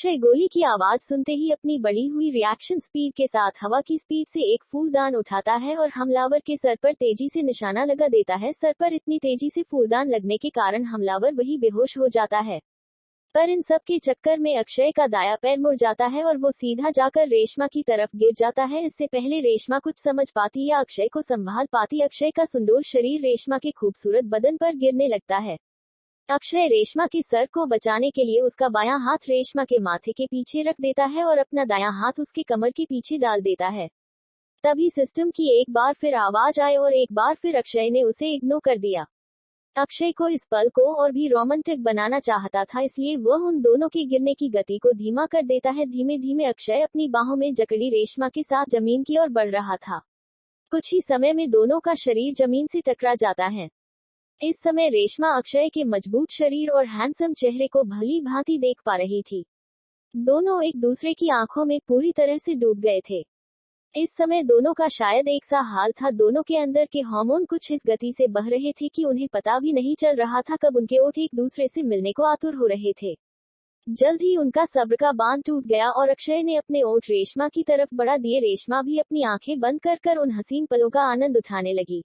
अक्षय गोली की आवाज सुनते ही अपनी बढ़ी हुई रिएक्शन स्पीड के साथ हवा की स्पीड से एक फूलदान उठाता है और हमलावर के सर पर तेजी से निशाना लगा देता है। सर पर इतनी तेजी से फूलदान लगने के कारण हमलावर वही बेहोश हो जाता है। पर इन सब के चक्कर में अक्षय का दाया पैर मुड़ जाता है और वो सीधा जाकर रेशमा की तरफ गिर जाता है। इससे पहले रेशमा कुछ समझ पाती या अक्षय को संभाल पाती, अक्षय का सुंदर शरीर रेशमा के खूबसूरत बदन पर गिरने लगता है। अक्षय रेशमा के सर को बचाने के लिए उसका बायां हाथ रेशमा के माथे के पीछे रख देता है और अपना दायां हाथ उसके कमर के पीछे डाल देता है। तभी सिस्टम की एक बार फिर आवाज आई और एक बार फिर अक्षय ने उसे इग्नोर कर दिया। अक्षय को इस पल को और भी रोमांटिक बनाना चाहता था, इसलिए वह उन दोनों के गिरने की गति को धीमा कर देता है। धीमे धीमे अक्षय अपनी बाहों में जकड़ी रेशमा के साथ जमीन की ओर बढ़ रहा था। कुछ ही समय में दोनों का शरीर जमीन से टकरा जाता है। इस समय रेशमा अक्षय के मजबूत शरीर और हैंडसम चेहरे को भली भांति देख पा रही थी। दोनों एक दूसरे की आंखों में पूरी तरह से डूब गए थे। इस समय दोनों का शायद एक सा हाल था। दोनों के अंदर के हार्मोन कुछ इस गति से बह रहे थे कि उन्हें पता भी नहीं चल रहा था कब उनके ओठ एक दूसरे से मिलने को आतुर हो रहे थे। जल्द ही उनका सब्र का बांध टूट गया और अक्षय ने अपने ओठ रेशमा की तरफ बढ़ा दिए। रेशमा भी अपनी आंखें बंद कर उन हसीन पलों का आनंद उठाने लगी।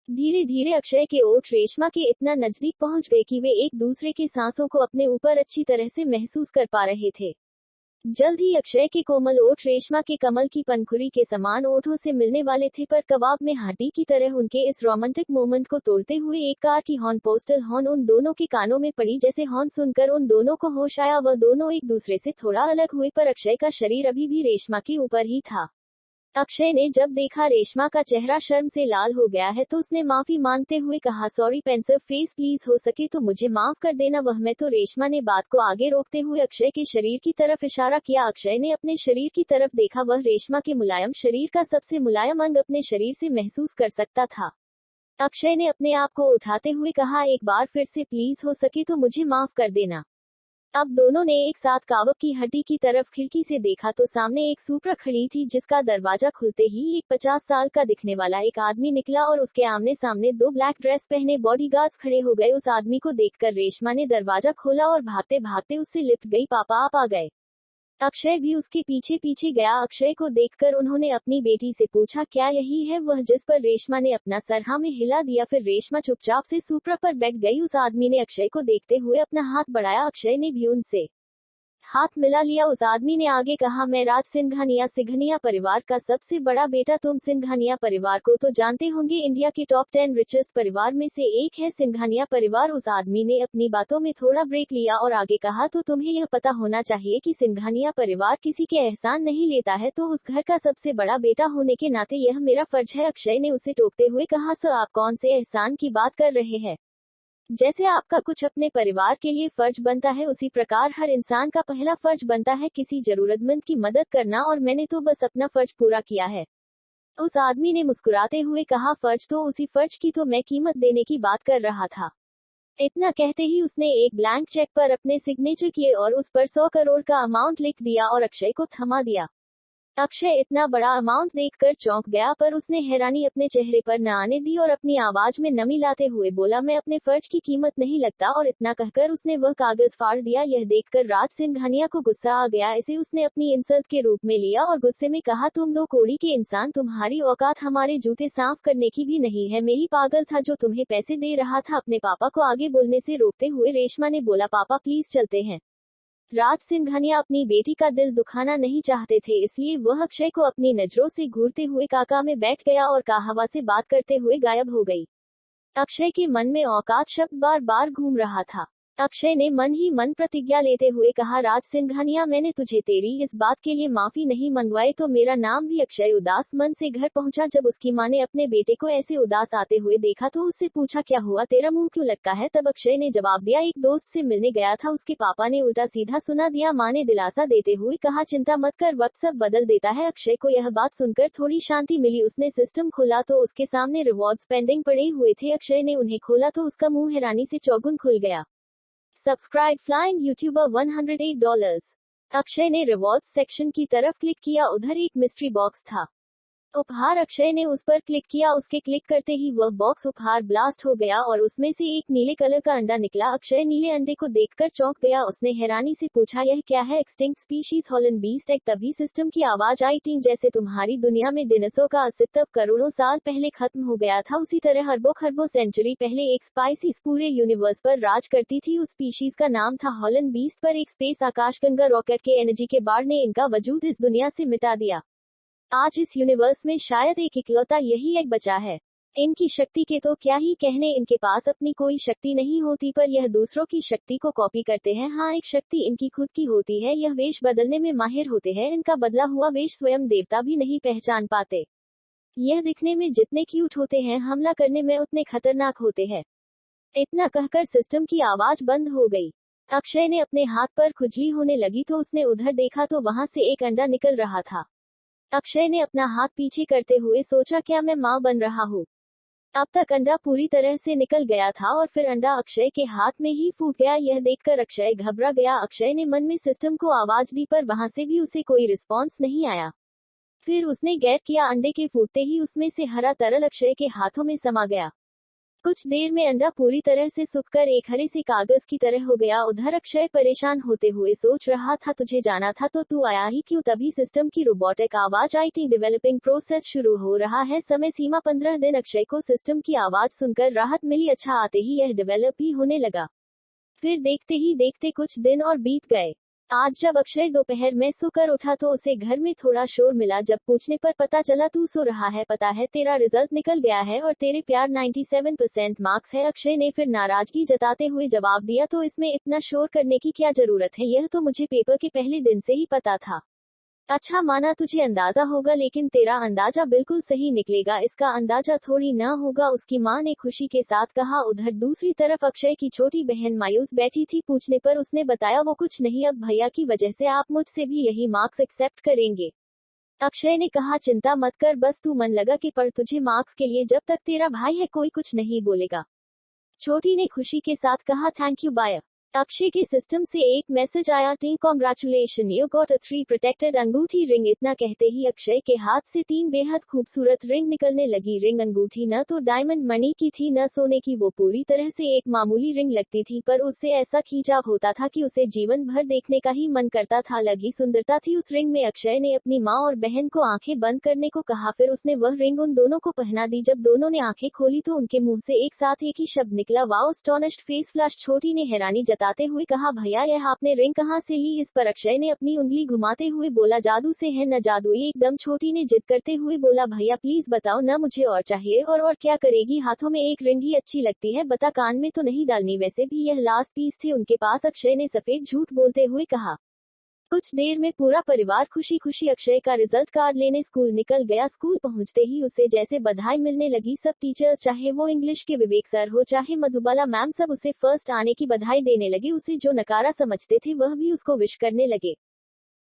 धीरे धीरे अक्षय के ओठ रेशमा के इतना नजदीक पहुंच गए कि वे एक दूसरे के सांसों को अपने ऊपर अच्छी तरह से महसूस कर पा रहे थे। जल्द ही अक्षय के कोमल ओठ रेशमा के कमल की पंखुड़ी के समान ओठों से मिलने वाले थे, पर कबाब में हड्डी की तरह उनके इस रोमांटिक मोमेंट को तोड़ते हुए एक कार की हॉर्न, पोस्टल हॉर्न उन दोनों के कानों में पड़ी। जैसे हॉर्न सुनकर उन दोनों को होश आया। वह दोनों एक दूसरे से थोड़ा अलग हुए, पर अक्षय का शरीर अभी भी रेशमा के ऊपर ही था। अक्षय ने जब देखा रेशमा का चेहरा शर्म से लाल हो गया है तो उसने माफी मांगते हुए कहा, सॉरी पेंसिव फेस, प्लीज हो सके तो मुझे माफ कर देना। वह मैं तो रेशमा ने बात को आगे रोकते हुए अक्षय के शरीर की तरफ इशारा किया। अक्षय ने अपने शरीर की तरफ देखा। वह रेशमा के मुलायम शरीर का सबसे मुलायम अंग अपने शरीर से महसूस कर सकता था। अक्षय ने अपने आप को उठाते हुए कहा, एक बार फिर से प्लीज हो सके तो मुझे माफ कर देना। अब दोनों ने एक साथ कावक की हड्डी की तरफ खिड़की से देखा तो सामने एक सुपरा खड़ी थी, जिसका दरवाजा खुलते ही एक 50 साल का दिखने वाला एक आदमी निकला और उसके आमने सामने दो ब्लैक ड्रेस पहने बॉडीगार्ड्स खड़े हो गए। उस आदमी को देखकर रेशमा ने दरवाजा खोला और भागते भागते उससे लिपट गई। पापा आप आ गए। अक्षय भी उसके पीछे पीछे गया। अक्षय को देखकर उन्होंने अपनी बेटी से पूछा, क्या यही है वह? जिस पर रेशमा ने अपना सर हाँ में हिला दिया। फिर रेशमा चुपचाप से सुपरा पर बैठ गई। उस आदमी ने अक्षय को देखते हुए अपना हाथ बढ़ाया। अक्षय ने भी उनसे हाथ मिला लिया। उस आदमी ने आगे कहा, मैं राज सिंघानिया परिवार का सबसे बड़ा बेटा। तुम सिंघानिया परिवार को तो जानते होंगे, इंडिया के टॉप 10 रिचेस्ट परिवार में से एक है सिंघानिया परिवार। उस आदमी ने अपनी बातों में थोड़ा ब्रेक लिया और आगे कहा, तो तुम्हें यह पता होना चाहिए कि सिंघानिया परिवार किसी के एहसान नहीं लेता है, तो उस घर का सबसे बड़ा बेटा होने के नाते यह मेरा फर्ज है। अक्षय ने उसे टोकते हुए कहा, सर आप कौन से एहसान की बात कर रहे हैं? जैसे आपका कुछ अपने परिवार के लिए फर्ज बनता है, उसी प्रकार हर इंसान का पहला फर्ज बनता है किसी जरूरतमंद की मदद करना, और मैंने तो बस अपना फर्ज पूरा किया है। उस आदमी ने मुस्कुराते हुए कहा, फर्ज तो उसी फर्ज की तो मैं कीमत देने की बात कर रहा था। इतना कहते ही उसने एक ब्लैंक चेक पर अपने सिग्नेचर किए और उस पर 100 करोड़ का अमाउंट लिख दिया और अक्षय को थमा दिया। अक्षय इतना बड़ा अमाउंट देखकर चौंक गया, पर उसने हैरानी अपने चेहरे पर न आने दी और अपनी आवाज में नमी लाते हुए बोला, मैं अपने फर्ज की कीमत नहीं लगता। और इतना कहकर उसने वह कागज फाड़ दिया। यह देखकर राज सिंघानिया को गुस्सा आ गया। इसे उसने अपनी इंसल्ट के रूप में लिया और गुस्से में कहा, तुम दो कौड़ी के इंसान, तुम्हारी औकात हमारे जूते साफ करने की भी नहीं है। मैं ही पागल था जो तुम्हें पैसे दे रहा था। अपने पापा को आगे बोलने से रोकते हुए रेशमा ने बोला, पापा प्लीज चलते हैं। राज सिंघानिया अपनी बेटी का दिल दुखाना नहीं चाहते थे, इसलिए वह अक्षय को अपनी नजरों से घूरते हुए काका में बैठ गया और कहवा से बात करते हुए गायब हो गई। अक्षय के मन में औकात शब्द बार बार घूम रहा था। अक्षय ने मन ही मन प्रतिज्ञा लेते हुए कहा, राज सिंघानिया मैंने तुझे तेरी इस बात के लिए माफी नहीं मंगवाई तो मेरा नाम भी अक्षय। उदास मन से घर पहुंचा। जब उसकी मां ने अपने बेटे को ऐसे उदास आते हुए देखा तो उससे पूछा, क्या हुआ, तेरा मुंह क्यों लटका है? तब अक्षय ने जवाब दिया, एक दोस्त से मिलने गया था। उसके पापा ने उल्टा सीधा सुना दिया। मां ने दिलासा देते हुए कहा, चिंता मत कर, वक्त सब बदल देता है। अक्षय को यह बात सुनकर थोड़ी शांति मिली। उसने सिस्टम खोला तो उसके सामने रिवॉर्ड्स पेंडिंग पड़े हुए थे। अक्षय ने उन्हें खोला तो उसका मुंह हैरानी से चौगुन खुल गया। Subscribe flying YouTuber $108। अक्षय ने रिवॉर्ड्स सेक्शन की तरफ क्लिक किया। उधर एक मिस्ट्री बॉक्स था। उपहार। अक्षय ने उस पर क्लिक किया। उसके क्लिक करते ही वह बॉक्स उपहार ब्लास्ट हो गया और उसमें से एक नीले कलर का अंडा निकला। अक्षय नीले अंडे को देखकर चौंक गया। उसने हैरानी से पूछा, यह क्या है? एक्सटिंक्ट स्पीशीज हॉलन बीस्ट एग। तभी सिस्टम की आवाज आई, टीम जैसे तुम्हारी दुनिया में दिनों का अस्तित्व करोड़ों साल पहले खत्म हो गया था, उसी तरह अरबों खरबों सेंचुरी पहले एक स्पाइसीज पूरे यूनिवर्स पर राज करती थी। उस स्पीशीज का नाम था हॉलन बीस्ट। पर एक स्पेस आकाशगंगा रॉकेट के एनर्जी के बाढ़ ने इनका वजूद इस दुनिया से मिटा दिया। आज इस यूनिवर्स में शायद एक इकलौता यही एक बचा है। इनकी शक्ति के तो क्या ही कहने, इनके पास अपनी कोई शक्ति नहीं होती, पर यह दूसरों की शक्ति को कॉपी करते हैं। हाँ, एक शक्ति इनकी खुद की होती है। यह वेश बदलने में माहिर होते हैं। इनका बदला हुआ वेश स्वयं देवता भी नहीं पहचान पाते। यह दिखने में जितने क्यूट होते हैं, हमला करने में उतने खतरनाक होते हैं। इतना कहकर सिस्टम की आवाज बंद हो गई। अक्षय ने अपने हाथ पर खुजली होने लगी तो उसने उधर देखा तो वहां से एक अंडा निकल रहा था। अक्षय ने अपना हाथ पीछे करते हुए सोचा, क्या मैं मां बन रहा हूँ? अब तक अंडा पूरी तरह से निकल गया था और फिर अंडा अक्षय के हाथ में ही फूट गया। यह देखकर अक्षय घबरा गया। अक्षय ने मन में सिस्टम को आवाज दी पर वहां से भी उसे कोई रिस्पॉन्स नहीं आया। फिर उसने गैर किया। अंडे के फूटते ही उसमें से हरा तरल अक्षय के हाथों में समा गया। कुछ देर में अंडा पूरी तरह से सूखकर एक हरे से कागज की तरह हो गया। उधर अक्षय परेशान होते हुए सोच रहा था, तुझे जाना था तो तू आया ही क्यों? तभी सिस्टम की रोबोटिक आवाज आई, टी डेवलपिंग प्रोसेस शुरू हो रहा है, समय सीमा 15 दिन। अक्षय को सिस्टम की आवाज सुनकर राहत मिली। अच्छा, आते ही यह डेवलप भी होने लगा। फिर देखते ही देखते कुछ दिन और बीत गए। आज जब अक्षय दोपहर में सोकर उठा तो उसे घर में थोड़ा शोर मिला। जब पूछने पर पता चला, तू सो रहा है, पता है तेरा रिजल्ट निकल गया है और तेरे प्यार 97% मार्क्स है। अक्षय ने फिर नाराजगी जताते हुए जवाब दिया, तो इसमें इतना शोर करने की क्या जरूरत है? यह तो मुझे पेपर के पहले दिन से ही पता था। अच्छा, माना तुझे अंदाजा होगा, लेकिन तेरा अंदाजा बिल्कुल सही निकलेगा। इसका अंदाजा थोड़ी ना होगा, उसकी मां ने खुशी के साथ कहा। उधर दूसरी तरफ अक्षय की छोटी बहन मायूस बैठी थी। पूछने पर उसने बताया, वो कुछ नहीं, अब भैया की वजह से आप मुझसे भी यही मार्क्स एक्सेप्ट करेंगे। अक्षय ने कहा, चिंता मत कर, बस तू मन लगा कि पढ़। तुझे मार्क्स के लिए जब तक तेरा भाई है कोई कुछ नहीं बोलेगा। छोटी ने खुशी के साथ कहा, थैंक यू बाय। अक्षय के सिस्टम से एक मैसेज आया, T congratulation, you got a 3 protected अंगूठी रिंग। इतना कहते ही अक्षय के हाथ से 3 बेहद खूबसूरत रिंग निकलने लगी। रिंग अंगूठी न तो डायमंड मणि की थी न सोने की, वो पूरी तरह से एक मामूली रिंग लगती थी, पर उससे ऐसा खींचाव होता था कि उसे जीवन भर देखने का ही मन करता था। लगी सुंदरता थी उस रिंग में। अक्षय ने अपनी माँ और बहन को आंखें बंद करने को कहा, फिर उसने वह रिंग उन दोनों को पहना दी। जब दोनों ने आंखें खोली तो उनके मुंह से एक साथ एक ही शब्द निकला, वाओ, एस्टोनिश्ड फेस फ्लैश। छोटी ने हैरानी जताते हुए कहा, भैया यह आपने रिंग कहाँ से ली? इस पर अक्षय ने अपनी उंगली घुमाते हुए बोला, जादू से है। न जादू, एकदम। छोटी ने जिद करते हुए बोला, भैया प्लीज बताओ ना, मुझे और चाहिए। और क्या करेगी? हाथों में एक रिंग ही अच्छी लगती है, बता, कान में तो नहीं डालनी? वैसे भी यह लास्ट पीस थे उनके पास। अक्षय ने सफेद झूठ बोलते हुए कहा। कुछ देर में पूरा परिवार खुशी खुशी अक्षय का रिजल्ट कार्ड लेने स्कूल निकल गया। स्कूल पहुंचते ही उसे जैसे बधाई मिलने लगी। सब टीचर्स, चाहे वो इंग्लिश के विवेक सर हो चाहे मधुबाला मैम, सब उसे फर्स्ट आने की बधाई देने लगे। उसे जो नकारा समझते थे वह भी उसको विश करने लगे।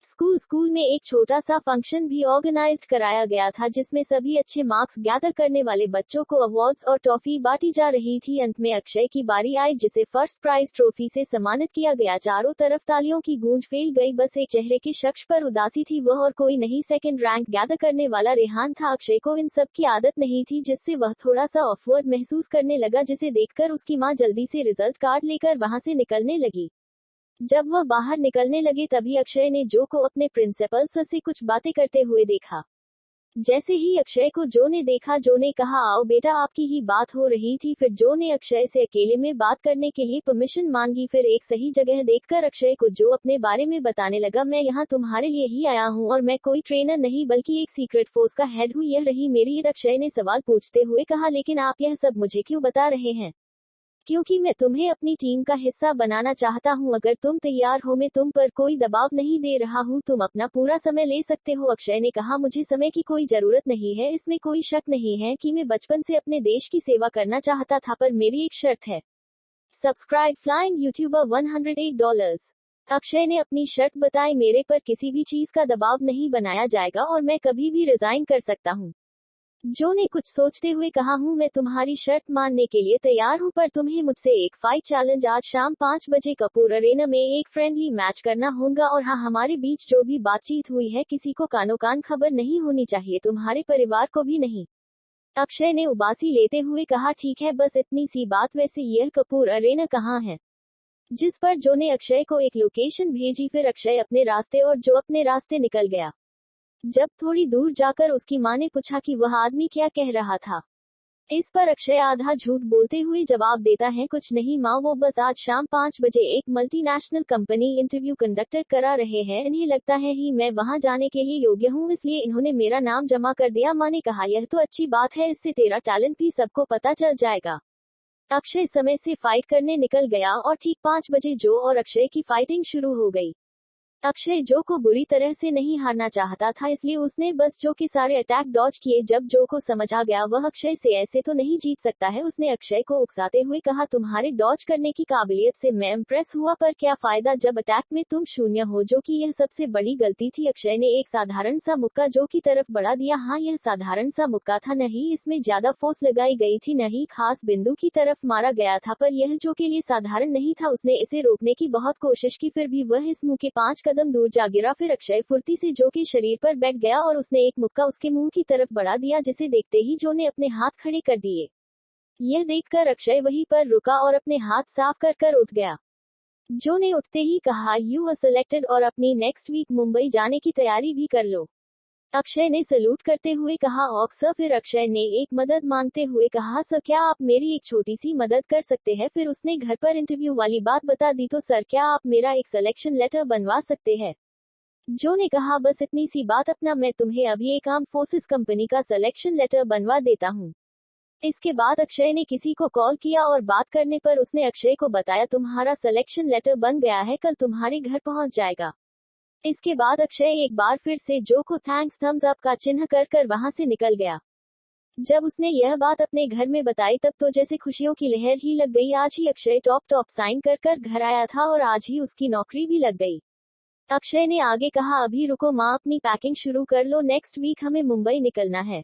स्कूल में एक छोटा सा फंक्शन भी ऑर्गेनाइज्ड कराया गया था, जिसमें सभी अच्छे मार्क्स गैदर करने वाले बच्चों को अवार्ड्स और ट्रॉफी बांटी जा रही थी। अंत में अक्षय की बारी आई, जिसे फर्स्ट प्राइज ट्रॉफी से सम्मानित किया गया। चारों तरफ तालियों की गूंज फैल गई। बस एक चेहरे के शख्स पर उदासी थी, वह और कोई नहीं, सेकंड रैंक गैदर करने वाला रेहान था। अक्षय को इन सब की आदत नहीं थी, जिससे वह थोड़ा सा ऑफवर्ड महसूस करने लगा, जिसे देखकर उसकी मां जल्दी से रिजल्ट कार्ड लेकर वहां से निकलने लगी। जब वह बाहर निकलने लगे तभी अक्षय ने जो को अपने प्रिंसिपल सर से कुछ बातें करते हुए देखा। जैसे ही अक्षय को जो ने देखा, जो ने कहा, आओ बेटा, आपकी ही बात हो रही थी। फिर जो ने अक्षय से अकेले में बात करने के लिए परमिशन मांगी। फिर एक सही जगह देखकर अक्षय को जो अपने बारे में बताने लगा, मैं यहाँ तुम्हारे लिए ही आया हूँ और मैं कोई ट्रेनर नहीं बल्कि एक सीक्रेट फोर्स का हेड हूँ। यह रही मेरी ईद। अक्षय ने सवाल पूछते हुए कहा, लेकिन आप यह सब मुझे क्यों बता रहे हैं? क्योंकि मैं तुम्हें अपनी टीम का हिस्सा बनाना चाहता हूं। अगर तुम तैयार हो, मैं तुम पर कोई दबाव नहीं दे रहा हूं, तुम अपना पूरा समय ले सकते हो। अक्षय ने कहा, मुझे समय की कोई जरूरत नहीं है, इसमें कोई शक नहीं है कि मैं बचपन से अपने देश की सेवा करना चाहता था, पर मेरी एक शर्त है। Subscribe flying YouTuber $108। अक्षय ने अपनी शर्त बताई, मेरे पर किसी भी चीज का दबाव नहीं बनाया जाएगा और मैं कभी भी रिजाइन कर सकता हूँ। जो ने कुछ सोचते हुए कहा, हूँ मैं तुम्हारी शर्त मानने के लिए तैयार हूँ, पर तुम्हें मुझसे एक फाइट चैलेंज आज शाम 5 बजे कपूर अरेना में एक फ्रेंडली मैच करना होगा। और हाँ, हमारे बीच जो भी बातचीत हुई है किसी को कानो कान खबर नहीं होनी चाहिए, तुम्हारे परिवार को भी नहीं। अक्षय ने उबासी लेते हुए कहा, ठीक है, बस इतनी सी बात। वैसे यह कपूर अरेना कहाँ है? जिस पर जो ने अक्षय को एक लोकेशन भेजी। फिर अक्षय अपने रास्ते और जो अपने रास्ते निकल गया। जब थोड़ी दूर जाकर उसकी मां ने पूछा कि वह आदमी क्या कह रहा था, इस पर अक्षय आधा झूठ बोलते हुए जवाब देता है, कुछ नहीं माँ, वो बस आज शाम 5 बजे एक मल्टीनेशनल कंपनी इंटरव्यू कंडक्ट करा रहे हैं। इन्हें लगता है ही मैं वहां जाने के लिए योग्य हूँ, इसलिए इन्होंने मेरा नाम जमा कर दिया। माँ ने कहा, यह तो अच्छी बात है, इससे तेरा टैलेंट भी सबको पता चल जाएगा। अक्षय समय से फाइट करने निकल गया और ठीक 5 बजे जो और अक्षय की फाइटिंग शुरू हो गई। अक्षय जो को बुरी तरह से नहीं हारना चाहता था, इसलिए उसने बस जो के सारे अटैक डॉज किए। जब जो को समझ आ गया वह अक्षय से ऐसे तो नहीं जीत सकता है, उसने अक्षय को उकसाते हुए कहा, तुम्हारे डॉज करने की काबिलियत से मैं इम्प्रेस हुआ, पर क्या फायदा जब अटैक में तुम शून्य हो। जो कि यह सबसे बड़ी गलती थी। अक्षय ने एक साधारण सा मुक्का जो की तरफ बढ़ा दिया। हाँ, यह साधारण सा मुक्का था, नहीं इसमें ज्यादा फोर्स लगाई गई थी, नहीं खास बिंदु की तरफ मारा गया था, पर यह जो के लिए साधारण नहीं था। उसने इसे रोकने की बहुत कोशिश की, फिर भी वह इस मुंह के 5 कदम दूर जा गिरा। फिर अक्षय फुर्ती से जो के शरीर पर बैठ गया और उसने एक मुक्का उसके मुंह की तरफ बढ़ा दिया, जिसे देखते ही जो ने अपने हाथ खड़े कर दिए। यह देखकर अक्षय वहीं पर रुका और अपने हाथ साफ कर कर उठ गया। जो ने उठते ही कहा, यू आर सिलेक्टेड और अपनी नेक्स्ट वीक मुंबई जाने की तैयारी भी कर लो। अक्षय ने सलूट करते हुए कहा, ओक सर। फिर अक्षय ने एक मदद मांगते हुए कहा, सर क्या आप मेरी एक छोटी सी मदद कर सकते हैं? फिर उसने घर पर इंटरव्यू वाली बात बता दी। तो सर क्या आप मेरा एक सिलेक्शन लेटर बनवा सकते हैं? जो ने कहा, बस इतनी सी बात अपना, मैं तुम्हें अभी एक आर्म फोर्सेस कंपनी का सिलेक्शन लेटर बनवा देता हूँ। इसके बाद अक्षय ने किसी को कॉल किया और बात करने पर उसने अक्षय को बताया, तुम्हारा सिलेक्शन लेटर बन गया है, कल तुम्हारे घर पहुंच जाएगा। इसके बाद अक्षय एक बार फिर से जो को थैंक्स थम्स अप का चिन्ह कर कर वहां से निकल गया। जब उसने यह बात अपने घर में बताई तब तो जैसे खुशियों की लहर ही लग गई। आज ही अक्षय टॉप साइन कर कर घर आया था और आज ही उसकी नौकरी भी लग गई। अक्षय ने आगे कहा, अभी रुको माँ, अपनी पैकिंग शुरू कर लो, नेक्स्ट वीक हमें मुंबई निकलना है।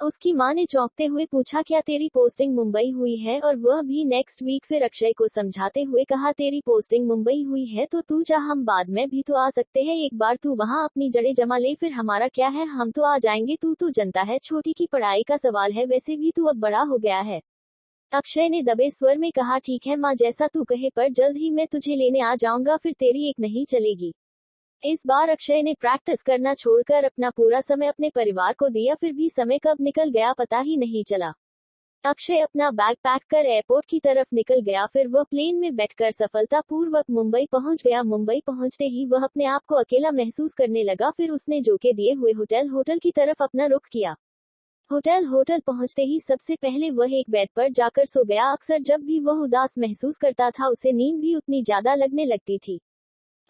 उसकी माँ ने चौंकते हुए पूछा, क्या तेरी पोस्टिंग मुंबई हुई है, और वह भी नेक्स्ट वीक? फिर अक्षय को समझाते हुए कहा, तेरी पोस्टिंग मुंबई हुई है तो तू जा, हम बाद में भी तो आ सकते हैं, एक बार तू वहाँ अपनी जड़ें जमा ले, फिर हमारा क्या है, हम तो आ जाएंगे, तू तो जनता है, छोटी की पढ़ाई का सवाल है, वैसे भी तू अब बड़ा हो गया है। अक्षय ने दबे स्वर में कहा, ठीक है माँ, जैसा तू कहे, पर जल्द ही मैं तुझे लेने आ जाऊंगा, फिर तेरी एक नहीं चलेगी। इस बार अक्षय ने प्रैक्टिस करना छोड़कर अपना पूरा समय अपने परिवार को दिया, फिर भी समय कब निकल गया पता ही नहीं चला। अक्षय अपना बैग पैक कर एयरपोर्ट की तरफ निकल गया। फिर वह प्लेन में बैठकर सफलतापूर्वक मुंबई पहुंच गया। मुंबई पहुंचते ही वह अपने आप को अकेला महसूस करने लगा। फिर उसने जो के दिए हुए होटल की तरफ अपना रुख किया। होटल पहुंचते ही सबसे पहले वह एक बेड पर जाकर सो गया। अक्सर जब भी वह उदास महसूस करता था उसे नींद भी उतनी ज्यादा लगने लगती थी।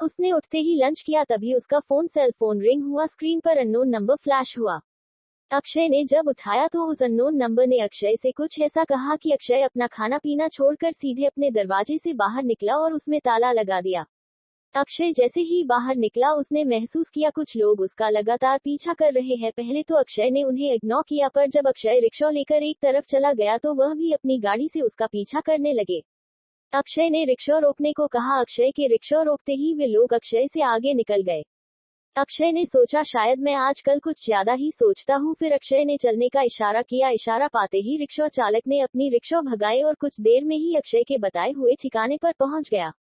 उसने उठते ही लंच किया, तभी उसका सेल फोन रिंग हुआ। स्क्रीन पर अननोन नंबर फ्लैश हुआ। अक्षय ने जब उठाया तो उस अननोन नंबर ने अक्षय से कुछ ऐसा कहा कि अक्षय अपना खाना पीना छोड़कर सीधे अपने दरवाजे से बाहर निकला और उसमें ताला लगा दिया। अक्षय जैसे ही बाहर निकला उसने महसूस किया कुछ लोग उसका लगातार पीछा कर रहे हैं। पहले तो अक्षय ने उन्हें इग्नोर किया, पर जब अक्षय रिक्शा लेकर एक तरफ चला गया तो वह भी अपनी गाड़ी से उसका पीछा करने लगे। अक्षय ने रिक्शा रोकने को कहा। अक्षय के रिक्शा रोकते ही वे लोग अक्षय से आगे निकल गए। अक्षय ने सोचा, शायद मैं आजकल कुछ ज्यादा ही सोचता हूँ। फिर अक्षय ने चलने का इशारा किया। इशारा पाते ही रिक्शा चालक ने अपनी रिक्शा भगाई और कुछ देर में ही अक्षय के बताए हुए ठिकाने पर पहुंच गया।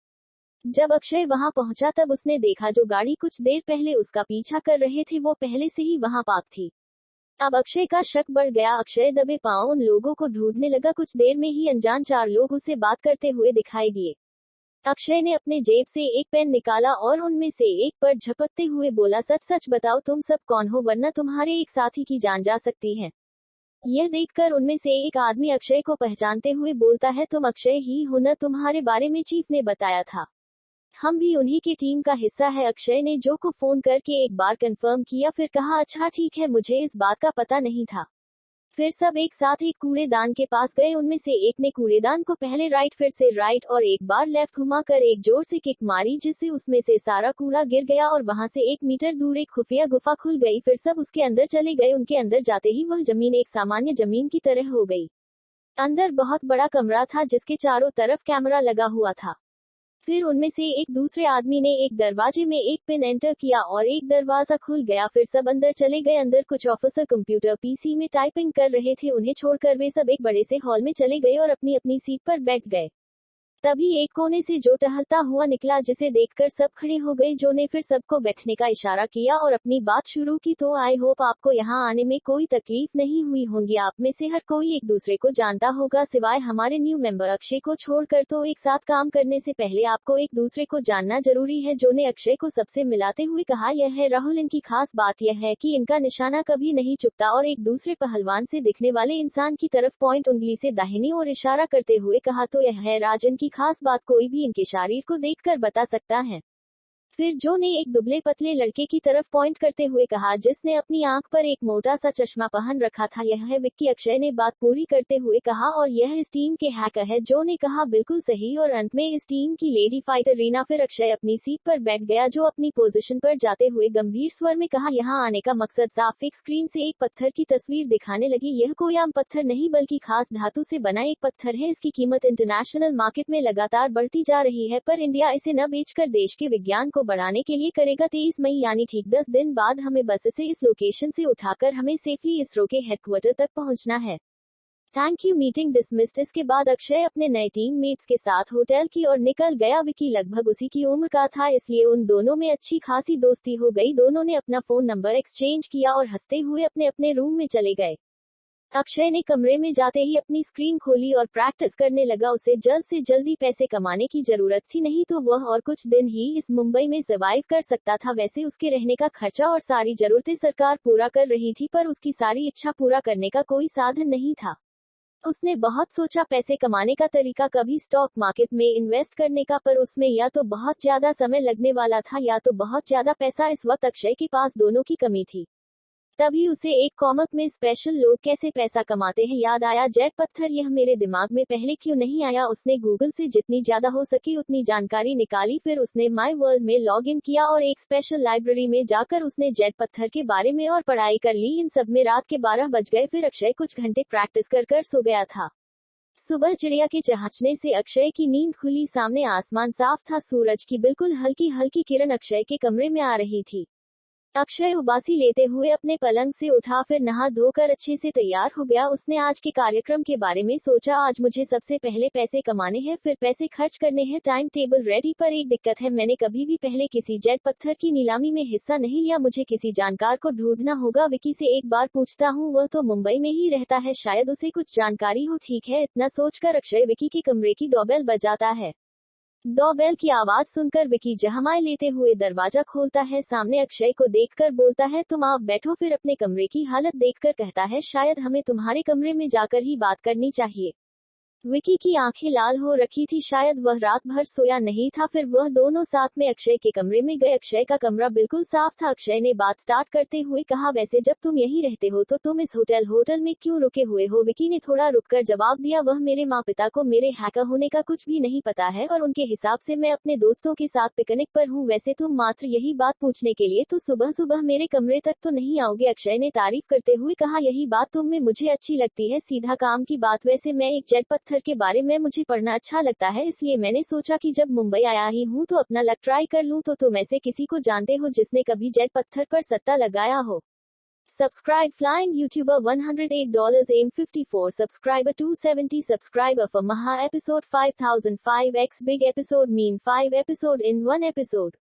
जब अक्षय वहां पहुंचा तब उसने देखा जो गाड़ी कुछ देर पहले उसका पीछा कर रहे थे वो पहले से ही वहां पार्क थी। अब अक्षय का शक बढ़ गया। अक्षय दबे पांव उन लोगों को ढूंढने लगा। कुछ देर में ही अनजान 4 लोग उसे बात करते हुए दिखाई दिए। अक्षय ने अपने जेब से एक पेन निकाला और उनमें से एक पर झपकते हुए बोला, सच सच बताओ तुम सब कौन हो, वरना तुम्हारे एक साथी की जान जा सकती है। यह देखकर उनमें से एक आदमी अक्षय को पहचानते हुए बोलता है, तुम अक्षय ही हो न, तुम्हारे बारे में चीफ ने बताया था, हम भी उन्हीं की टीम का हिस्सा है। अक्षय ने जो को फोन करके एक बार कंफर्म किया, फिर कहा, अच्छा ठीक है, मुझे इस बात का पता नहीं था। फिर सब एक साथ एक कूड़ेदान के पास गए। उनमें से एक ने कूड़ेदान को पहले राइट फिर से राइट और एक बार लेफ्ट घुमाकर एक जोर से किक मारी, जिससे उसमें से सारा कूड़ा गिर गया और वहां से 1 मीटर दूर एक खुफिया गुफा खुल गई। फिर सब उसके अंदर चले गए। उनके अंदर जाते ही वह जमीन एक सामान्य जमीन की तरह हो गई। अंदर बहुत बड़ा कमरा था जिसके चारों तरफ कैमरा लगा हुआ था। फिर उनमें से एक दूसरे आदमी ने एक दरवाजे में एक पिन एंटर किया और एक दरवाजा खुल गया। फिर सब अंदर चले गए। अंदर कुछ ऑफिसर कंप्यूटर पीसी में टाइपिंग कर रहे थे। उन्हें छोड़कर वे सब एक बड़े से हॉल में चले गए और अपनी अपनी सीट पर बैठ गए। तभी एक कोने से जो टहलता हुआ निकला, जिसे देखकर सब खड़े हो गए। जो ने फिर सबको बैठने का इशारा किया और अपनी बात शुरू की। तो आई होप आपको यहाँ आने में कोई तकलीफ नहीं हुई होंगी। आप में से हर कोई एक दूसरे को जानता होगा, सिवाय हमारे न्यू मेंबर अक्षय को छोड़कर। तो एक साथ काम करने से पहले आपको एक दूसरे को जानना जरूरी है। जो ने अक्षय को सबसे मिलाते हुए कहा। यह है राहुल, इनकी खास बात यह है कि इनका निशाना कभी नहीं चुकता और एक दूसरे पहलवान से दिखने वाले इंसान की तरफ पॉइंट उंगली से दाहिनी ओर इशारा करते हुए कहा। तो यह है राज, इनकी खास बात कोई भी इनके शरीर को देखकर बता सकता है। फिर जो ने एक दुबले पतले लड़के की तरफ पॉइंट करते हुए कहा, जिसने अपनी आंख पर एक मोटा सा चश्मा पहन रखा था। यह है विक्की। अक्षय ने बात पूरी करते हुए कहा। और यह इस टीम के हैकर है। जो ने कहा, बिल्कुल सही। और अंत में इस टीम की लेडी फाइटर रीना। फिर अक्षय अपनी सीट पर बैठ गया। जो अपनी पोजीशन पर जाते हुए गंभीर स्वर में कहा, यहाँ आने का मकसद साफ। एक स्क्रीन से एक पत्थर की तस्वीर दिखाने लगी। यह कोई आम पत्थर नहीं बल्कि खास धातु से बना एक पत्थर है। इसकी कीमत इंटरनेशनल मार्केट में लगातार बढ़ती जा रही है, पर इंडिया इसे न बेचकर देश के विज्ञान को बढ़ाने के लिए करेगा। 23 मई यानी ठीक 10 दिन बाद हमें बस से इस लोकेशन से उठाकर हमें सेफली इसरो के हेडक्वार्टर तक पहुंचना है। Thank you. Meeting dismissed. इसके बाद अक्षय अपने नए टीममेट्स के साथ होटल की ओर निकल गया। विकी लगभग उसी की उम्र का था, इसलिए उन दोनों में अच्छी खासी दोस्ती हो गई। दोनों ने अपना फोन नंबर एक्सचेंज किया और हंसते हुए अपने अपने रूम में चले गए। अक्षय ने कमरे में जाते ही अपनी स्क्रीन खोली और प्रैक्टिस करने लगा। उसे जल्द से जल्दी पैसे कमाने की जरूरत थी, नहीं तो वह और कुछ दिन ही इस मुंबई में सर्वाइव कर सकता था। वैसे उसके रहने का खर्चा और सारी जरूरतें सरकार पूरा कर रही थी, पर उसकी सारी इच्छा पूरा करने का कोई साधन नहीं था। उसने बहुत सोचा पैसे कमाने का तरीका, कभी स्टॉक मार्केट में इन्वेस्ट करने का, पर उसमें या तो बहुत ज्यादा समय लगने वाला था या तो बहुत ज्यादा पैसा। इस वक्त अक्षय के पास दोनों की कमी थी। तभी उसे एक कॉमिक में स्पेशल लोग कैसे पैसा कमाते हैं याद आया। जेट पत्थर, यह मेरे दिमाग में पहले क्यों नहीं आया। उसने गूगल से जितनी ज्यादा हो सकी उतनी जानकारी निकाली। फिर उसने माई वर्ल्ड में लॉग इन किया और एक स्पेशल लाइब्रेरी में जाकर उसने जेट पत्थर के बारे में और पढ़ाई कर ली। इन सब में रात के 12 बज गए। फिर अक्षय कुछ घंटे प्रैक्टिस कर सो गया था। सुबह चिड़िया के चहचने से अक्षय की नींद खुली। सामने आसमान साफ था। सूरज की बिल्कुल हल्की हल्की किरण अक्षय के कमरे में आ रही थी। अक्षय उबासी लेते हुए अपने पलंग से उठा। फिर नहा धोकर अच्छे से तैयार हो गया। उसने आज के कार्यक्रम के बारे में सोचा। आज मुझे सबसे पहले पैसे कमाने हैं, फिर पैसे खर्च करने हैं। टाइम टेबल रेडी, पर एक दिक्कत है, मैंने कभी भी पहले किसी जेट पत्थर की नीलामी में हिस्सा नहीं लिया। मुझे किसी जानकार को ढूंढना होगा। विकी से एक बार पूछता हूँ, वह तो मुंबई में ही रहता है, शायद उसे कुछ जानकारी हो। ठीक है, इतना सोचकर अक्षय विकी के कमरे की डोरबेल बजाता है। डोरबेल की आवाज सुनकर विकी जहमाए लेते हुए दरवाजा खोलता है। सामने अक्षय को देखकर बोलता है, तुम आप बैठो। फिर अपने कमरे की हालत देखकर कहता है, शायद हमें तुम्हारे कमरे में जाकर ही बात करनी चाहिए। विकी की आंखें लाल हो रखी थी, शायद वह रात भर सोया नहीं था। फिर वह दोनों साथ में अक्षय के कमरे में गए। अक्षय का कमरा बिल्कुल साफ था। अक्षय ने बात स्टार्ट करते हुए कहा, वैसे जब तुम यहीं रहते हो तो तुम इस होटल में क्यों रुके हुए हो। विकी ने थोड़ा रुककर जवाब दिया, वह मेरे माँ पिता को मेरे हैकर होने का कुछ भी नहीं पता है और उनके हिसाब से मैं अपने दोस्तों के साथ पिकनिक पर हूँ। वैसे तुम मात्र यही बात पूछने के लिए तो सुबह सुबह मेरे कमरे तक तो नहीं आओगे। अक्षय ने तारीफ करते हुए कहा, यही बात तुम में मुझे अच्छी लगती है, सीधा काम की बात। वैसे मैं एक जेट पत्थर के बारे में मुझे पढ़ना अच्छा लगता है, इसलिए मैंने सोचा कि जब मुंबई आया ही हूँ तो अपना लक ट्राई कर लूँ। तो तुम ऐसे किसी को जानते हो जिसने कभी जेट पत्थर पर सट्टा लगाया हो? Subscribe flying YouTuber $108 aim 54 subscriber 270 subscriber for Maha episode 5005x big episode mean 5 episode in 1 episode।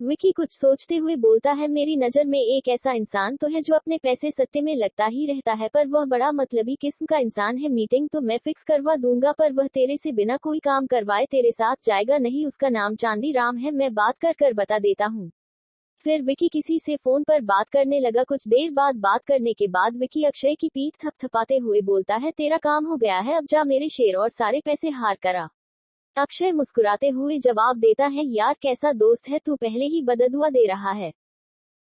Vicky कुछ सोचते हुए बोलता है, मेरी नजर में एक ऐसा इंसान तो है जो अपने पैसे सट्टे में लगता ही रहता है, पर वह बड़ा मतलबी किस्म का इंसान है। मीटिंग तो मैं फिक्स करवा दूंगा, पर वह तेरे से बिना कोई काम करवाए तेरे साथ जाएगा नहीं। उसका नाम चांदी राम है, मैं बात कर बता देता हूँ। फिर विकी किसी से फोन पर बात करने लगा। कुछ देर बाद बात करने के बाद विकी अक्षय की पीठ थपथपाते हुए बोलता है, तेरा काम हो गया है, अब जा मेरे शेर और सारे पैसे हार करा। अक्षय मुस्कुराते हुए जवाब देता है, यार कैसा दोस्त है तू, पहले ही बददुआ दे रहा है।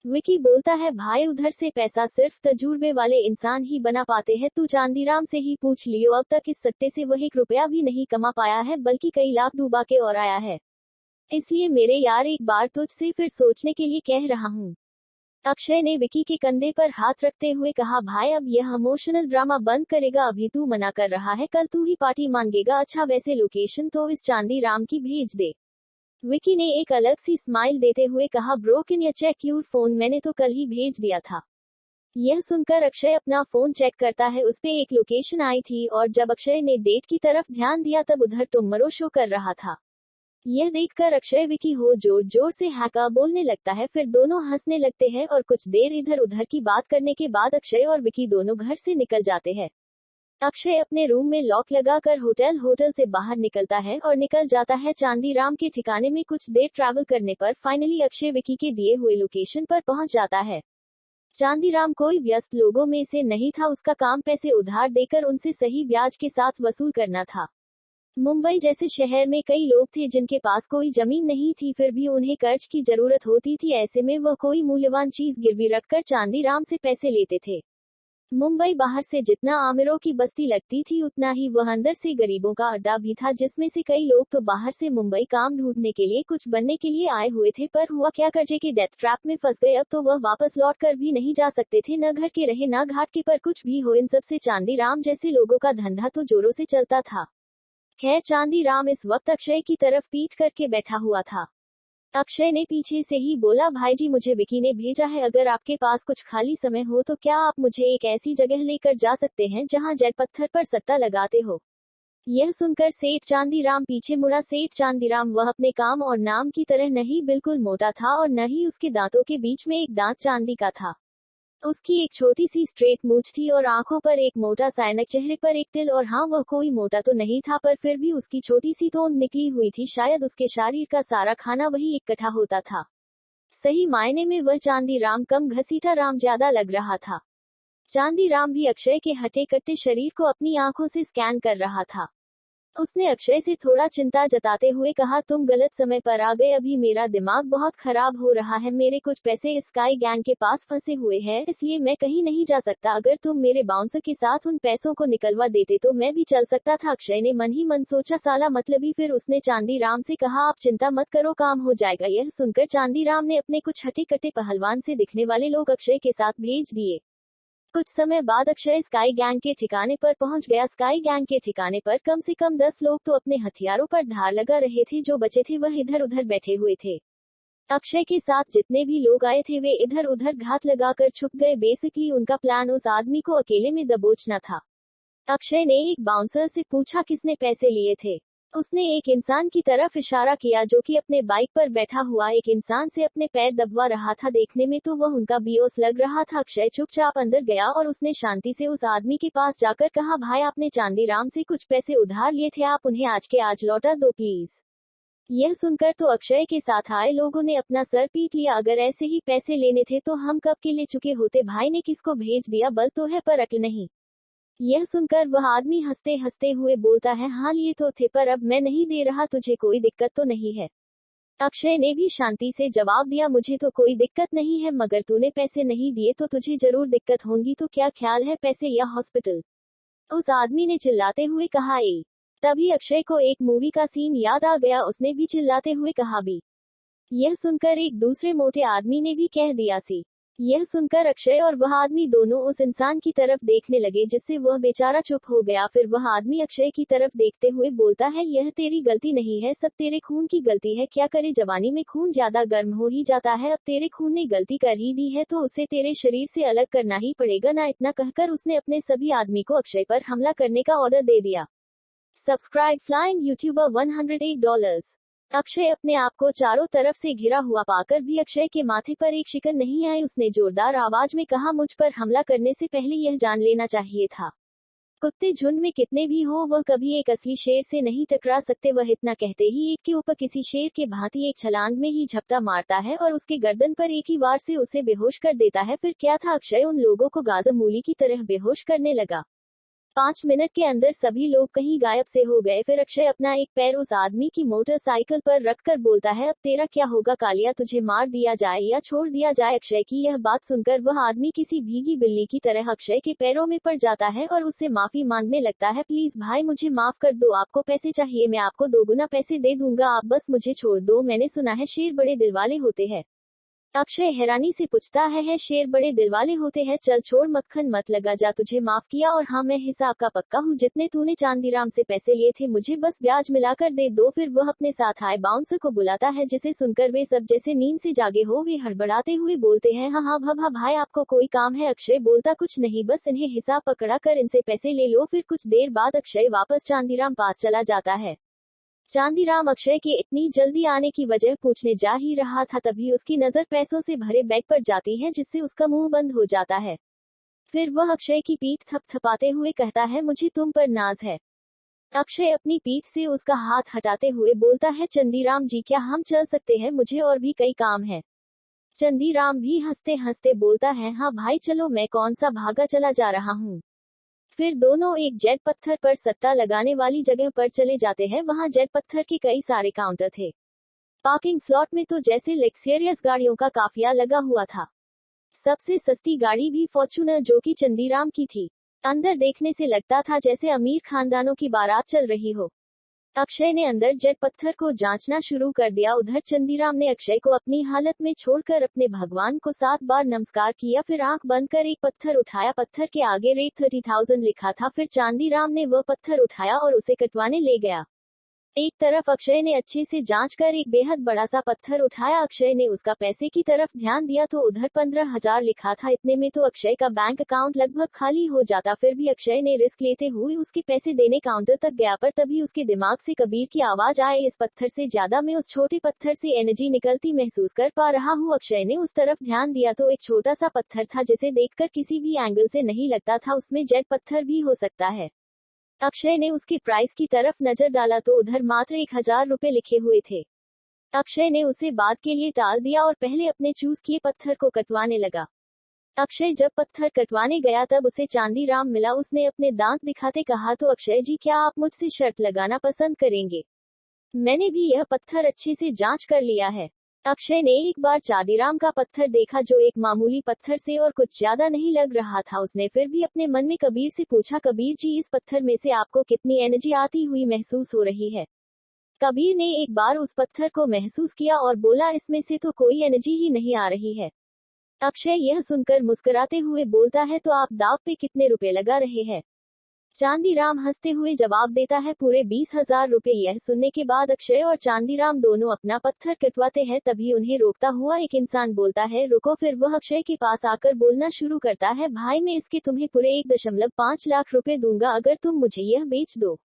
विकी बोलता है भाई उधर से पैसा सिर्फ तजुर्बे वाले इंसान ही बना पाते हैं, तू चांदीराम से ही पूछ लियो, अब तक इस सट्टे से वह 1 रुपया भी नहीं कमा पाया है बल्कि कई लाख डूबा के और आया है। इसलिए मेरे यार एक बार तुझसे फिर सोचने के लिए कह रहा हूँ। अक्षय ने विकी के कंधे पर हाथ रखते हुए कहा भाई अब यह इमोशनल ड्रामा बंद करेगा, अभी तू मना कर रहा है, कल तू ही पार्टी मांगेगा। अच्छा वैसे लोकेशन तो इस चांदीराम की भेज दे। विकी ने एक अलग सी स्माइल देते हुए कहा bro can you check your phone, मैंने तो कल ही भेज दिया था। यह सुनकर अक्षय अपना फोन चेक करता है, उस पे एक लोकेशन आई थी और जब अक्षय ने डेट की तरफ ध्यान दिया तब उधर टुम्मरो शो कर रहा था। यह देखकर अक्षय विकी हो जोर जोर से हैका बोलने लगता है, फिर दोनों हंसने लगते हैं और कुछ देर इधर उधर की बात करने के बाद अक्षय और विकी दोनों घर से निकल जाते हैं। अक्षय अपने रूम में लॉक लगाकर होटल से बाहर निकलता है और निकल जाता है चांदीराम के ठिकाने में। कुछ देर ट्रैवल करने पर फाइनली अक्षय विकी के दिए हुए लोकेशन पर पहुंच जाता है। चांदीराम कोई व्यस्त लोगों में से नहीं था, उसका काम पैसे उधार देकर उनसे सही ब्याज के साथ वसूल करना था। मुंबई जैसे शहर में कई लोग थे जिनके पास कोई जमीन नहीं थी, फिर भी उन्हें कर्ज की जरूरत होती थी, ऐसे में वह कोई मूल्यवान चीज गिरवी रखकर चांदीराम से पैसे लेते थे। मुंबई बाहर से जितना आमिरों की बस्ती लगती थी उतना ही वह अंदर से गरीबों का अड्डा भी था, जिसमें से कई लोग तो बाहर से मुंबई काम ढूंढने के लिए, कुछ बनने के लिए आए हुए थे, पर हुआ क्या कर्जे के डेथ ट्रैप में फंस गए। अब तो वह वापस लौट कर भी नहीं जा सकते थे, न घर के रहे न घाट के, पर कुछ भी हो इन सब से चांदीराम जैसे लोगों का धंधा तो जोरों से चलता था। खैर चांदीराम इस वक्त अक्षय की तरफ पीठ करके बैठा हुआ था। अक्षय ने पीछे से ही बोला भाईजी मुझे विकी ने भेजा है, अगर आपके पास कुछ खाली समय हो तो क्या आप मुझे एक ऐसी जगह लेकर जा सकते हैं जहां जेल पत्थर पर सट्टा लगाते हो। यह सुनकर सेठ चांदीराम पीछे मुड़ा। सेठ चांदीराम वह अपने काम और नाम की तरह नहीं बिल्कुल मोटा था और न ही उसके दांतों के बीच में एक दांत चांदी का था। उसकी एक छोटी सी स्ट्रेट मूंछ थी और आंखों पर एक मोटा सा ऐनक, चेहरे पर एक तिल, और हाँ वह कोई मोटा तो नहीं था पर फिर भी उसकी छोटी सी तोंद निकली हुई थी, शायद उसके शरीर का सारा खाना वही इकट्ठा होता था। सही मायने में वह चांदीराम कम घसीटा राम ज्यादा लग रहा था। चांदीराम भी अक्षय के हटे कट्टे शरीर को अपनी आंखों से स्कैन कर रहा था। उसने अक्षय से थोड़ा चिंता जताते हुए कहा तुम गलत समय पर आ गए, अभी मेरा दिमाग बहुत खराब हो रहा है, मेरे कुछ पैसे स्काई गैंग के पास फंसे हुए हैं, इसलिए मैं कहीं नहीं जा सकता, अगर तुम मेरे बाउंसर के साथ उन पैसों को निकलवा देते तो मैं भी चल सकता था। अक्षय ने मन ही मन सोचा साला मतलबी, फिर उसने चांदीराम से कहा आप चिंता मत करो, काम हो जाएगा। यह सुनकर चांदीराम ने अपने कुछ हटे कट्टे पहलवान से दिखने वाले लोग अक्षय के साथ भेज दिए। कुछ समय बाद अक्षय स्काई गैंग के ठिकाने पर पहुंच गया। स्काई गैंग के ठिकाने पर कम से कम 10 लोग तो अपने हथियारों पर धार लगा रहे थे, जो बचे थे वह इधर उधर बैठे हुए थे। अक्षय के साथ जितने भी लोग आए थे वे इधर उधर घात लगाकर छुप गए। बेसिकली उनका प्लान उस आदमी को अकेले में दबोचना था। अक्षय ने एक बाउंसर से पूछा किसने पैसे लिए थे। उसने एक इंसान की तरफ इशारा किया जो कि अपने बाइक पर बैठा हुआ एक इंसान से अपने पैर दबवा रहा था, देखने में तो वह उनका बीओस लग रहा था। अक्षय चुपचाप अंदर गया और उसने शांति से उस आदमी के पास जाकर कहा भाई आपने चांदीराम से कुछ पैसे उधार लिए थे, आप उन्हें आज के आज लौटा दो प्लीज। यह सुनकर तो अक्षय के साथ आए लोगों ने अपना सर पीट लिया, अगर ऐसे ही पैसे लेने थे तो हम कब के ले चुके होते, भाई ने किसको भेज दिया, बल तो है पर अक्ल नहीं। यह सुनकर वह आदमी हंसते हंसते हुए बोलता है हाँ लिए तो थे पर अब मैं नहीं दे रहा, तुझे कोई दिक्कत तो नहीं है। अक्षय ने भी शांति से जवाब दिया मुझे तो कोई दिक्कत नहीं है, मगर तूने पैसे नहीं दिए तो तुझे जरूर दिक्कत होगी, तो क्या ख्याल है पैसे या हॉस्पिटल। उस आदमी ने चिल्लाते हुए कहा ए। तभी अक्षय को एक मूवी का सीन याद आ गया, उसने भी चिल्लाते हुए कहा बी। यह सुनकर एक दूसरे मोटे आदमी ने भी कह दिया सी। यह सुनकर अक्षय और वह आदमी दोनों उस इंसान की तरफ देखने लगे जिससे वह बेचारा चुप हो गया। फिर वह आदमी अक्षय की तरफ देखते हुए बोलता है यह तेरी गलती नहीं है, सब तेरे खून की गलती है, क्या करे जवानी में खून ज्यादा गर्म हो ही जाता है, अब तेरे खून ने गलती कर ही दी है तो उसे तेरे शरीर से अलग करना ही पड़ेगा ना। इतना कहकर उसने अपने सभी आदमी को अक्षय पर हमला करने का ऑर्डर दे दिया। Subscribe flying YouTuber $108। अक्षय अपने आप को चारों तरफ से घिरा हुआ पाकर भी अक्षय के माथे पर एक शिकन नहीं आई। उसने जोरदार आवाज में कहा मुझ पर हमला करने से पहले यह जान लेना चाहिए था, कुत्ते झुंड में कितने भी हो वह कभी एक असली शेर से नहीं टकरा सकते। वह इतना कहते ही एक के ऊपर किसी शेर के भांति एक छलांग में ही झपटा मारता है और उसके गर्दन पर एक ही वार से उसे बेहोश कर देता है। फिर क्या था, अक्षय उन लोगों को गाजर मूली की तरह बेहोश करने लगा। 5 मिनट के अंदर सभी लोग कहीं गायब से हो गए। फिर अक्षय अपना एक पैर उस आदमी की मोटरसाइकिल पर रखकर बोलता है, अब तेरा क्या होगा कालिया, तुझे मार दिया जाए या छोड़ दिया जाए। अक्षय की यह बात सुनकर वह आदमी किसी भीगी बिल्ली की तरह अक्षय के पैरों में पड़ जाता है और उससे माफी मांगने लगता है, प्लीज भाई मुझे माफ कर दो, आपको पैसे चाहिए मैं आपको 2 गुना पैसे दे दूंगा, आप बस मुझे छोड़ दो, मैंने सुना है शेर बड़े दिलवाले होते हैं। अक्षय हैरानी से पूछता है शेर बड़े दिलवाले होते हैं, चल छोड़ मक्खन मत लगा जा, तुझे माफ किया और हाँ मैं हिसाब का पक्का हूँ, जितने तूने चांदीराम से पैसे लिए थे मुझे बस ब्याज मिलाकर दे दो। फिर वह अपने साथ आए बाउंसर को बुलाता है, जिसे सुनकर वे सब जैसे नींद से जागे हो वे हड़बड़ाते हुए बोलते हैं, हाँ हाँ भा भाई आपको कोई काम है। अक्षय बोलता कुछ नहीं, बस इन्हें हिसाब पकड़ा कर इनसे पैसे ले लो। फिर कुछ देर बाद अक्षय वापस चांदीराम पास चला जाता है। चांदीराम अक्षय के इतनी जल्दी आने की वजह पूछने जा ही रहा था, तभी उसकी नजर पैसों से भरे बैग पर जाती है, जिससे उसका मुंह बंद हो जाता है। फिर वह अक्षय की पीठ थपथपाते हुए कहता है, मुझे तुम पर नाज है। अक्षय अपनी पीठ से उसका हाथ हटाते हुए बोलता है, चंदीराम जी क्या हम चल सकते हैं, मुझे और भी कई काम है। चंदीराम भी हंसते हंसते बोलता है, हाँ भाई चलो, मैं कौन सा भागा चला जा रहा हूँ। फिर दोनों एक जेट पत्थर पर सट्टा लगाने वाली जगह पर चले जाते हैं। वहां जेट पत्थर के कई सारे काउंटर थे। पार्किंग स्लॉट में तो जैसे लग्जरियस गाड़ियों का काफिला लगा हुआ था। सबसे सस्ती गाड़ी भी फॉर्च्यूनर जो कि चंदीराम की थी। अंदर देखने से लगता था जैसे अमीर खानदानों की बारात चल रही हो। अक्षय ने अंदर जेट पत्थर को जांचना शुरू कर दिया। उधर चंदीराम ने अक्षय को अपनी हालत में छोड़कर अपने भगवान को 7 बार नमस्कार किया। फिर आंख बंद कर एक पत्थर उठाया। पत्थर के आगे रेट 30,000 लिखा था। फिर चांदीराम ने वह पत्थर उठाया और उसे कटवाने ले गया। एक तरफ अक्षय ने अच्छे से जांच कर एक बेहद बड़ा सा पत्थर उठाया। अक्षय ने उसका पैसे की तरफ ध्यान दिया तो उधर 15,000 लिखा था। इतने में तो अक्षय का बैंक अकाउंट लगभग खाली हो जाता। फिर भी अक्षय ने रिस्क लेते हुए उसके पैसे देने काउंटर तक गया, पर तभी उसके दिमाग से कबीर की आवाज आए, इस पत्थर से ज्यादा मैं उस छोटे पत्थर से एनर्जी निकलती महसूस कर पा रहा हूँ। अक्षय ने उस तरफ ध्यान दिया तो एक छोटा सा पत्थर था जिसे देखकर किसी भी एंगल से नहीं लगता था उसमें जेट पत्थर भी हो सकता है। अक्षय ने उसके प्राइस की तरफ नजर डाला तो उधर मात्र 1,000 रुपए लिखे हुए थे। अक्षय ने उसे बाद के लिए टाल दिया और पहले अपने चूज किए पत्थर को कटवाने लगा। अक्षय जब पत्थर कटवाने गया तब उसे चांदीराम मिला। उसने अपने दांत दिखाते कहा, तो अक्षय जी क्या आप मुझसे शर्त लगाना पसंद करेंगे? मैंने भी यह पत्थर अच्छे से जांच कर लिया है। अक्षय ने एक बार चांदीराम का पत्थर देखा जो एक मामूली पत्थर से और कुछ ज्यादा नहीं लग रहा था। उसने फिर भी अपने मन में कबीर से पूछा, कबीर जी इस पत्थर में से आपको कितनी एनर्जी आती हुई महसूस हो रही है? कबीर ने एक बार उस पत्थर को महसूस किया और बोला, इसमें से तो कोई एनर्जी ही नहीं आ रही है। अक्षय यह सुनकर मुस्कुराते हुए बोलता है, तो आप दाव पे कितने रुपए लगा रहे हैं? चांदीराम हंसते हुए जवाब देता है, पूरे 20,000 रुपए। यह सुनने के बाद अक्षय और चांदीराम दोनों अपना पत्थर कटवाते हैं। तभी उन्हें रोकता हुआ एक इंसान बोलता है, रुको। फिर वह अक्षय के पास आकर बोलना शुरू करता है, भाई मैं इसके तुम्हें पूरे 1.5 लाख रुपए दूंगा अगर तुम मुझे यह बेच दो।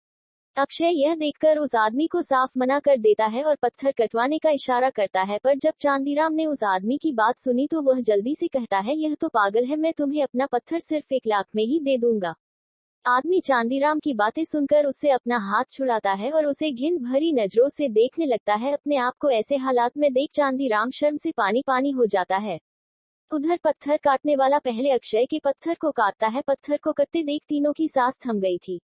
अक्षय यह देखकर उस आदमी को साफ मना कर देता है और पत्थर कटवाने का इशारा करता है, पर जब चांदीराम ने उस आदमी की बात सुनी तो वह जल्दी से कहता है, यह तो पागल है, मैं तुम्हें अपना पत्थर सिर्फ 1 लाख में ही दे दूंगा। आदमी चांदीराम की बातें सुनकर उससे अपना हाथ छुड़ाता है और उसे घिन भरी नजरों से देखने लगता है। अपने आप को ऐसे हालात में देख चांदीराम शर्म से पानी पानी हो जाता है। उधर पत्थर काटने वाला पहले अक्षय के पत्थर को काटता है। पत्थर को कटते देख तीनों की सांस थम गई थी।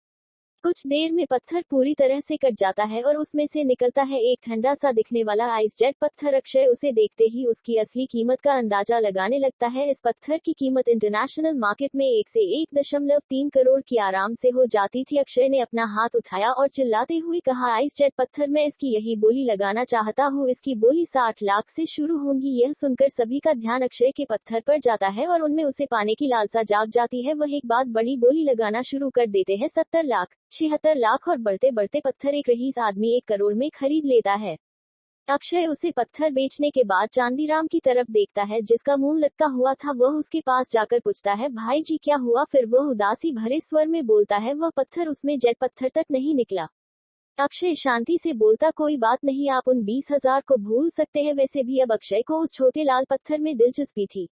कुछ देर में पत्थर पूरी तरह से कट जाता है और उसमें से निकलता है एक ठंडा सा दिखने वाला आइस जेट पत्थर। अक्षय उसे देखते ही उसकी असली कीमत का अंदाजा लगाने लगता है। इस पत्थर की कीमत इंटरनेशनल मार्केट में 1 से 1.3 करोड़ की आराम से हो जाती थी। अक्षय ने अपना हाथ उठाया और चिल्लाते हुए कहा, आइस जेट पत्थर, मैं इसकी यही बोली लगाना चाहता हूँ। इसकी बोली 60 लाख से शुरू होंगी। यह सुनकर सभी का ध्यान अक्षय के पत्थर पर जाता है और उनमें उसे पाने की लालसा जाग जाती है। वह एक बाद बड़ी बोली लगाना शुरू कर देते हैं, 70 लाख, 76 लाख, और बढ़ते बढ़ते पत्थर एक रईस आदमी 1 करोड़ में खरीद लेता है। अक्षय उसे पत्थर बेचने के बाद चांदीराम की तरफ देखता है जिसका मुंह लटका हुआ था। वह उसके पास जाकर पूछता है, भाई जी क्या हुआ? फिर वह उदासी भरे स्वर में बोलता है, वह पत्थर उसमें जेट पत्थर तक नहीं निकला। अक्षय शांति से बोलता, कोई बात नहीं, आप उन 20,000 को भूल सकते हैं। वैसे भी अब अक्षय को उस छोटे लाल पत्थर में दिलचस्पी थी।